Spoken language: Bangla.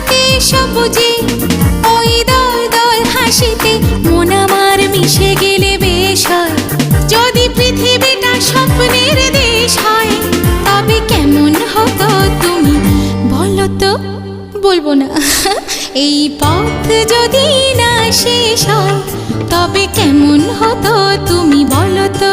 আলোতে সবুজে ওই দল দল হাসিতে মন আমার মিশে গেলে বেশ হয়। যদি পৃথিবীটা স্বপ্নের দেশ হয় তবে কেমন হতো তুমি বলো তো? বলবো না। এই পথ যদি না শেষ হয় তবে কেমন হতো তুমি বলো তো?